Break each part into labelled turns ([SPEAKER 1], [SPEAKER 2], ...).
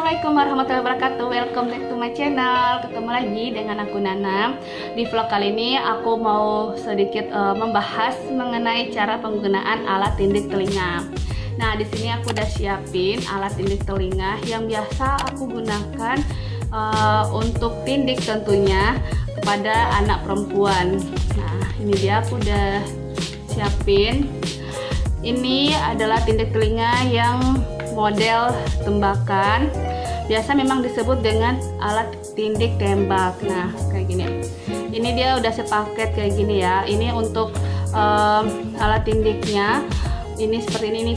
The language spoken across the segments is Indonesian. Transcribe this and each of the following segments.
[SPEAKER 1] Assalamualaikum warahmatullahi wabarakatuh. Welcome back to my channel. Ketemu lagi dengan aku Nana. Di vlog kali ini aku mau sedikit membahas mengenai cara penggunaan alat tindik telinga. Nah, di sini aku udah siapin alat tindik telinga yang biasa aku gunakan untuk tindik tentunya kepada anak perempuan. Nah, ini dia aku udah siapin. Ini adalah tindik telinga yang model tembakan, biasa memang disebut dengan alat tindik tembak. Nah, kayak gini. Ini dia udah sepaket kayak gini ya. Ini untuk alat tindiknya. Ini seperti ini.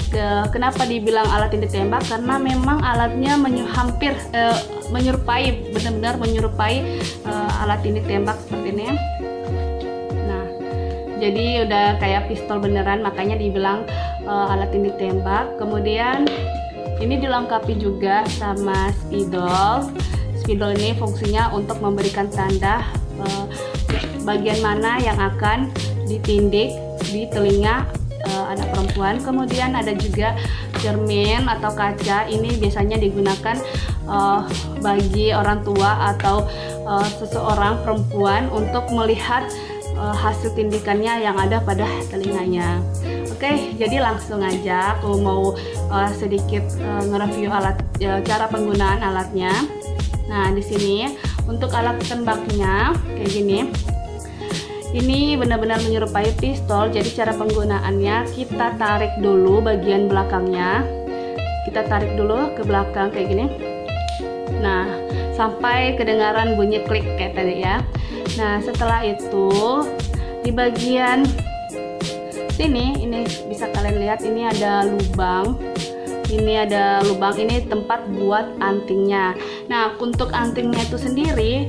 [SPEAKER 1] Kenapa dibilang alat tindik tembak? Karena memang alatnya hampir menyerupai, benar-benar menyerupai alat tindik tembak seperti ini. Nah, jadi udah kayak pistol beneran, makanya dibilang alat tindik tembak. Kemudian ini dilengkapi juga sama spidol. Spidol ini fungsinya untuk memberikan tanda bagian mana yang akan ditindik di telinga anak perempuan. Kemudian ada juga cermin atau kaca. Ini biasanya digunakan bagi orang tua atau seseorang perempuan untuk melihat hasil tindikannya yang ada pada telinganya. Oke, jadi langsung aja aku mau sedikit nge-review alat, cara penggunaan alatnya. Nah, di sini untuk alat tembaknya kayak gini. Ini benar-benar menyerupai pistol. Jadi cara penggunaannya, kita tarik dulu bagian belakangnya. Kita tarik dulu ke belakang kayak gini. Nah, sampai kedengaran bunyi klik kayak tadi ya. Nah, setelah itu di bagian sini, ini bisa kalian lihat, ini ada lubang. Ini ada lubang, ini tempat buat antingnya. Nah, untuk antingnya itu sendiri,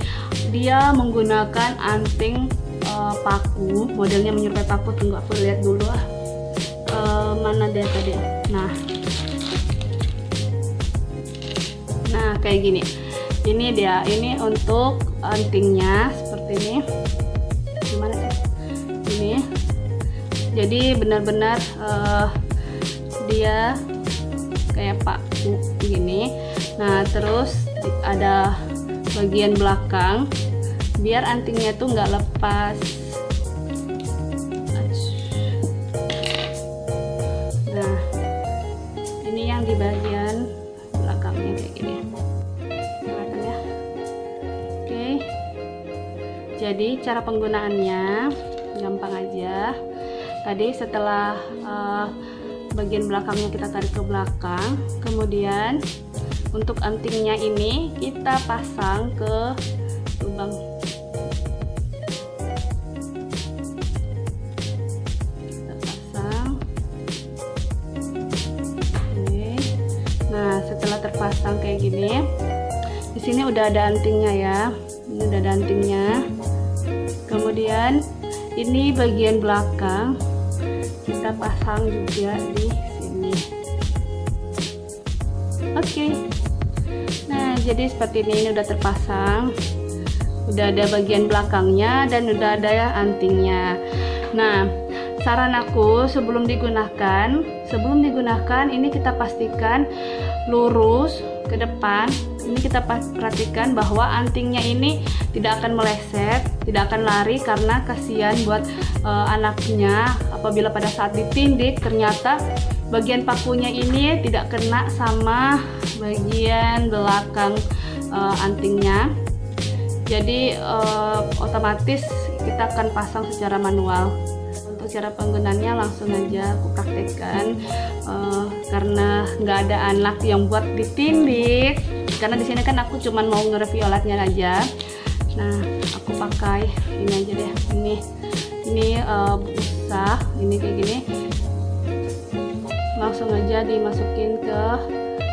[SPEAKER 1] dia menggunakan anting paku, modelnya menyerupai paku. Tunggu aku lihat dulu mana dia tadi. Nah, kayak gini. Ini dia, ini untuk antingnya seperti ini. Gimana sih? Ini. Jadi benar-benar dia kayak paku gini. Nah, terus ada bagian belakang biar antingnya tuh nggak lepas. Nah, ini yang di bagian belakangnya kayak gini. Kelihatan ya? Oke. Jadi cara penggunaannya gampang aja. Tadi setelah bagian belakangnya kita tarik ke belakang, kemudian untuk antingnya ini kita pasang ke lubang. Kita pasang. Oke. Nah, setelah terpasang kayak gini, di sini udah ada antingnya ya. Ini udah ada antingnya. Kemudian ini bagian belakang kita pasang juga di sini. Oke. Nah, jadi seperti ini udah terpasang. Udah ada bagian belakangnya dan udah ada antingnya. Nah, saran aku sebelum digunakan ini kita pastikan lurus ke depan. Ini kita perhatikan bahwa antingnya ini tidak akan meleset, tidak akan lari, karena kasihan buat anaknya apabila pada saat ditindik ternyata bagian pakunya ini tidak kena sama bagian belakang antingnya. Jadi otomatis kita akan pasang secara manual. Untuk cara penggunaannya langsung aja aku praktekkan, karena nggak ada anak yang buat ditindik. Karena di sini kan aku cuman mau nge-review alatnya aja. Nah, aku pakai ini aja deh. Ini busa, ini kayak gini. Langsung aja dimasukin ke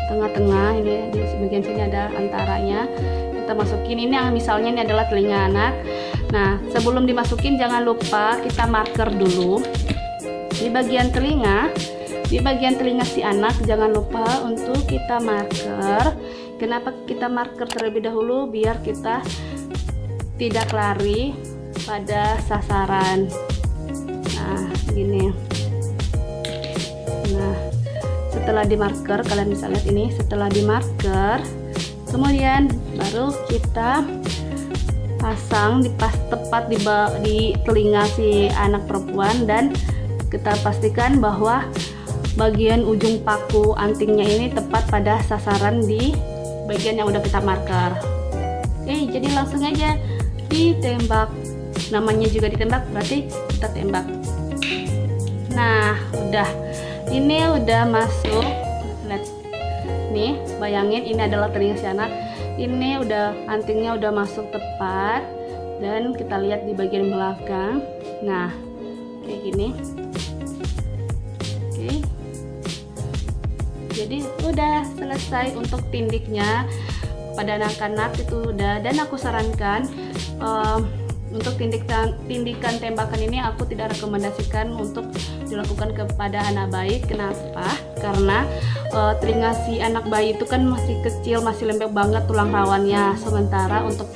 [SPEAKER 1] tengah-tengah. Ini di bagian sini ada antaranya. Kita masukin. Ini misalnya ini adalah telinga anak. Nah, sebelum dimasukin jangan lupa kita marker dulu di bagian telinga. Di bagian telinga si anak jangan lupa untuk kita marker. Kenapa kita marker terlebih dahulu? Biar kita tidak lari pada sasaran. Nah, gini. Nah, setelah di marker, kalian bisa lihat ini, setelah di marker Kemudian baru kita pasang tepat di telinga si anak perempuan, dan kita pastikan bahwa bagian ujung paku antingnya ini tepat pada sasaran di bagian yang udah kita marker. Oke, jadi langsung aja ditembak. Namanya juga ditembak, berarti kita tembak. Nah, ini udah masuk. Lihat nih, bayangin ini adalah telinga si anak. Ini udah antingnya udah masuk tepat, dan kita lihat di bagian belakang. Nah, kayak gini. Oke, jadi udah selesai untuk tindiknya pada anak-anak itu udah. Dan aku sarankan untuk tindikan tembakan ini aku tidak rekomendasikan untuk dilakukan kepada anak bayi. Kenapa? Karena telinga si anak bayi itu kan masih kecil, masih lembek banget tulang rawannya. Sementara untuk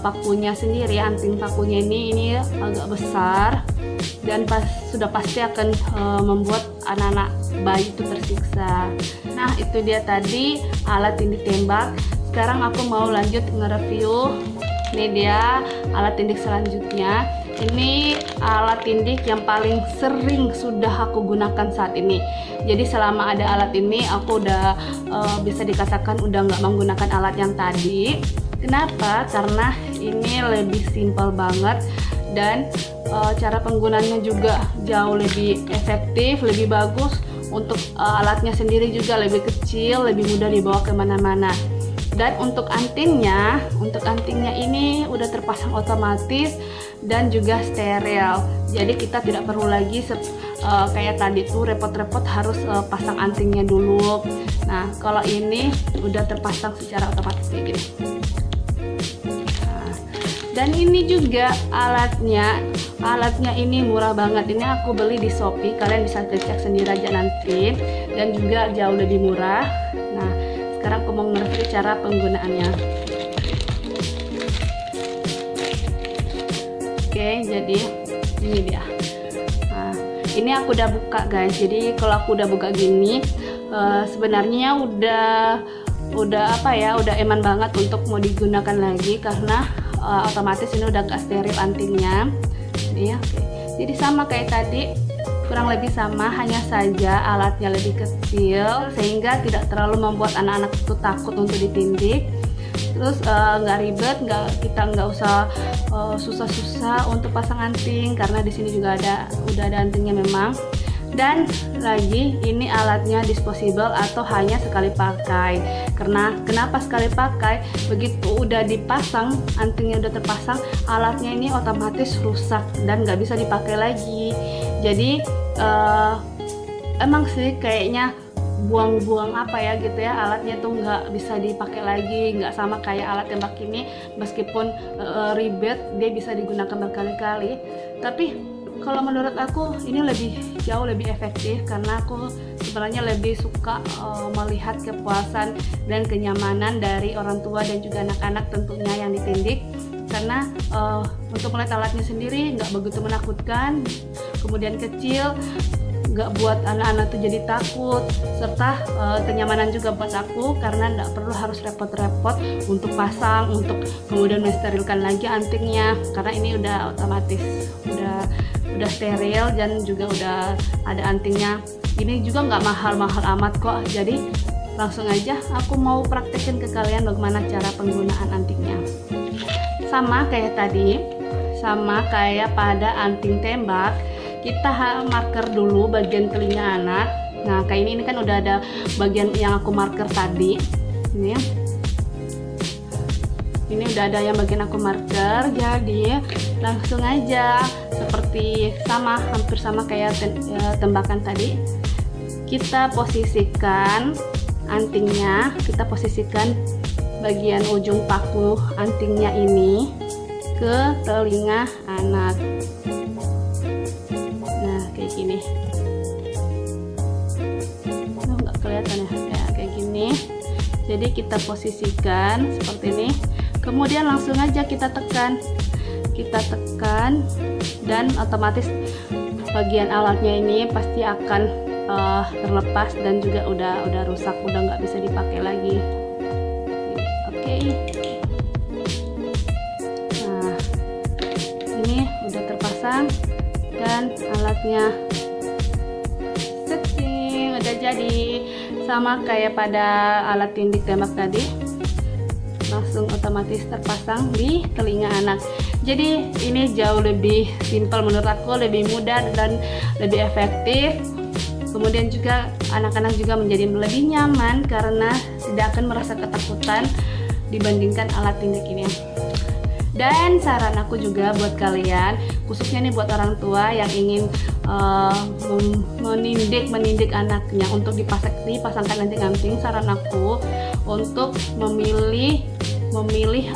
[SPEAKER 1] pakunya sendiri, anting pakunya ini agak besar, dan sudah pasti akan membuat anak-anak bayi itu tersiksa. Nah, itu dia tadi alat tindik tembak. Sekarang aku mau lanjut nge-review. Ini dia alat tindik selanjutnya. Ini alat tindik yang paling sering sudah aku gunakan saat ini. Jadi selama ada alat ini aku udah bisa dikatakan udah nggak menggunakan alat yang tadi. Kenapa? Karena ini lebih simpel banget, dan cara penggunaannya juga jauh lebih efektif, lebih bagus. Untuk alatnya sendiri juga lebih kecil, lebih mudah dibawa kemana-mana. Dan untuk antingnya ini udah terpasang otomatis dan juga steril. Jadi kita tidak perlu lagi kayak tadi tuh repot-repot harus pasang antingnya dulu. Nah, kalau ini udah terpasang secara otomatis kayak gini. Nah, dan ini juga alatnya ini murah banget. Ini aku beli di Shopee. Kalian bisa cek sendiri aja nanti. Dan juga jauh lebih murah. Nah, sekarang aku mau nge-review cara penggunaannya. Oke, jadi ini dia. Nah, ini aku udah buka guys. Jadi kalau aku udah buka gini, sebenarnya udah eman banget untuk mau digunakan lagi, karena otomatis ini udah gak steril antingnya. Ini ya. Oke. Jadi sama kayak tadi, kurang lebih sama, hanya saja alatnya lebih kecil sehingga tidak terlalu membuat anak-anak itu takut untuk ditindik. Terus nggak ribet, kita nggak usah susah-susah untuk pasang anting, karena di sini juga udah ada antingnya memang. Dan lagi ini alatnya disposable atau hanya sekali pakai. Karena kenapa sekali pakai? Begitu udah dipasang, antingnya udah terpasang, alatnya ini otomatis rusak dan nggak bisa dipakai lagi. Jadi emang sih kayaknya buang-buang alatnya tuh nggak bisa dipakai lagi, nggak sama kayak alat tembak ini. Meskipun ribet, dia bisa digunakan berkali-kali, tapi kalau menurut aku ini jauh lebih efektif, karena aku sebenarnya lebih suka melihat kepuasan dan kenyamanan dari orang tua dan juga anak-anak tentunya yang ditindik. Karena untuk melihat alatnya sendiri nggak begitu menakutkan, kemudian kecil, nggak buat anak-anak tuh jadi takut, serta kenyamanan juga buat aku, karena nggak perlu harus repot-repot untuk pasang, untuk kemudian mensterilkan lagi antingnya, karena ini udah otomatis, udah steril dan juga udah ada antingnya. Ini juga nggak mahal-mahal amat kok. Jadi langsung aja aku mau praktekin ke kalian bagaimana cara penggunaan antingnya. Sama kayak tadi, sama kayak pada anting tembak, kita marker dulu bagian telinga anak. Nah, kayak ini kan udah ada bagian yang aku marker tadi. Ini ya. Ini udah ada yang bagian aku marker, jadi langsung aja seperti hampir sama kayak tembakan tadi. Kita posisikan antingnya, kita posisikan bagian ujung paku antingnya ini ke telinga anak. Nah, kayak gini. Nggak kelihatan ya, kayak gini. Jadi kita posisikan seperti ini. Kemudian langsung aja kita tekan, dan otomatis bagian alatnya ini pasti akan terlepas dan juga udah rusak, udah nggak bisa dipakai lagi. dan alatnya. Setting, udah jadi. Sama kayak pada alat tindik tembak tadi, langsung otomatis terpasang di telinga anak. Jadi ini jauh lebih simpel menurut aku, lebih mudah dan lebih efektif. Kemudian juga anak-anak juga menjadi lebih nyaman karena tidak akan merasa ketakutan dibandingkan alat tindik ini. Dan saran aku juga buat kalian, khususnya nih buat orang tua yang ingin menindik anaknya untuk dipasangkan anting-anting, saran aku untuk memilih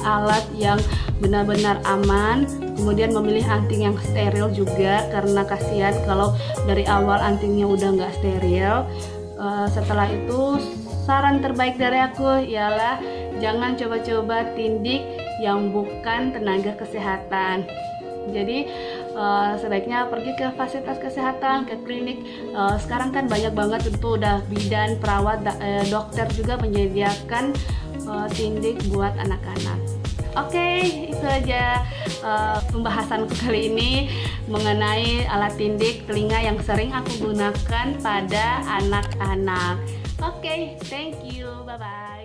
[SPEAKER 1] alat yang benar-benar aman, kemudian memilih anting yang steril juga, karena kasihan kalau dari awal antingnya udah nggak steril. Setelah itu saran terbaik dari aku ialah jangan coba-coba tindik yang bukan tenaga kesehatan. Jadi sebaiknya pergi ke fasilitas kesehatan, ke klinik. Sekarang kan banyak banget tentu udah bidan, perawat, dokter juga menyediakan tindik buat anak-anak. Oke, itu aja pembahasanku kali ini mengenai alat tindik telinga yang sering aku gunakan pada anak-anak. Oke, thank you, bye-bye.